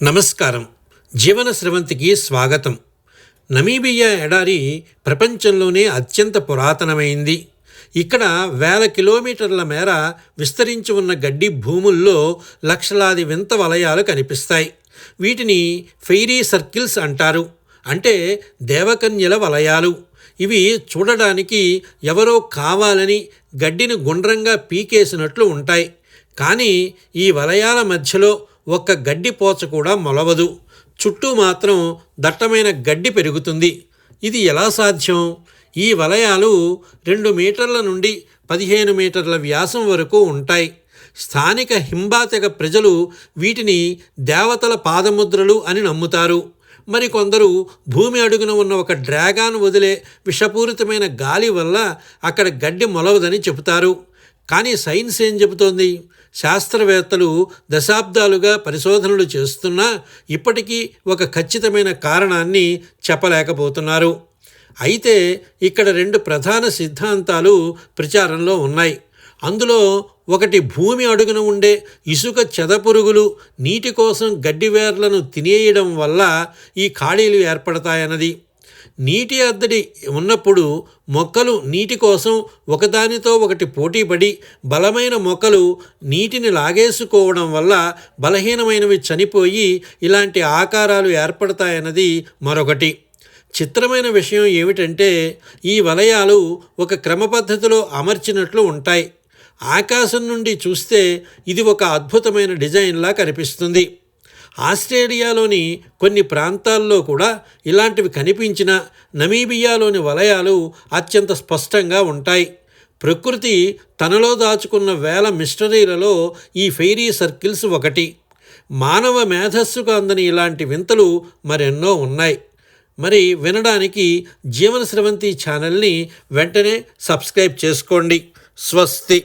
నమస్కారం. జీవన స్రవంతికి స్వాగతం. నమీబియా ఎడారి ప్రపంచంలోనే అత్యంత పురాతనమైంది. ఇక్కడ వేల కిలోమీటర్ల మేర విస్తరించి ఉన్న గడ్డి భూముల్లో లక్షలాది వింత వలయాలు కనిపిస్తాయి. వీటిని ఫెయిరీ సర్కిల్స్ అంటారు. అంటే దేవకన్యల వలయాలు. ఇవి చూడడానికి ఎవరో కావాలని గడ్డిని గుండ్రంగా పీకేసినట్లు ఉంటాయి. కానీ ఈ వలయాల మధ్యలో ఒక్క గడ్డి పోచ కూడా మొలవదు. చుట్టూ మాత్రం దట్టమైన గడ్డి పెరుగుతుంది. ఇది ఎలా సాధ్యం? ఈ వలయాలు 2 మీటర్ల నుండి 15 మీటర్ల వ్యాసం వరకు ఉంటాయి. స్థానిక హింబా తెగ ప్రజలు వీటిని దేవతల పాదముద్రలు అని నమ్ముతారు. మరికొందరు భూమి అడుగున ఉన్న ఒక డ్రాగన్ వదిలే విషపూరితమైన గాలి వల్ల అక్కడ గడ్డి మొలవదని చెబుతారు. కానీ సైన్స్ ఏం చెబుతోంది? శాస్త్రవేత్తలు దశాబ్దాలుగా పరిశోధనలు చేస్తున్నా ఇప్పటికీ ఒక ఖచ్చితమైన కారణాన్ని చెప్పలేకపోతున్నారు. అయితే ఇక్కడ 2 ప్రధాన సిద్ధాంతాలు ప్రచారంలో ఉన్నాయి. అందులో ఒకటి భూమి అడుగున ఉండే ఇసుక చెదపురుగులు నీటి కోసం గడ్డి వేర్లను తినేయడం వల్ల ఈ ఖాళీలు ఏర్పడతాయన్నది. నీటి అద్దడి ఉన్నప్పుడు మొక్కలు నీటి కోసం ఒకదానితో ఒకటి పోటీపడి బలమైన మొక్కలు నీటిని లాగేసుకోవడం వల్ల బలహీనమైనవి చనిపోయి ఇలాంటి ఆకారాలు ఏర్పడతాయన్నది మరొకటి. చిత్రమైన విషయం ఏమిటంటే ఈ వలయాలు ఒక క్రమపద్ధతిలో అమర్చినట్లు ఉంటాయి. ఆకాశం నుండి చూస్తే ఇది ఒక అద్భుతమైన డిజైన్లా కనిపిస్తుంది. ఆస్ట్రేలియాలోని కొన్ని ప్రాంతాల్లో కూడా ఇలాంటివి కనిపించిన నమీబియాలోని వలయాలు అత్యంత స్పష్టంగా ఉంటాయి. ప్రకృతి తనలో దాచుకున్న వేల మిస్టరీలలో ఈ ఫెయిరీ సర్కిల్స్ ఒకటి. మానవ మేధస్సుకు అందని ఇలాంటి వింతలు మరెన్నో ఉన్నాయి. మరి వినడానికి జీవన స్రవంతి ఛానల్ని వెంటనే సబ్స్క్రైబ్ చేసుకోండి. స్వస్తి.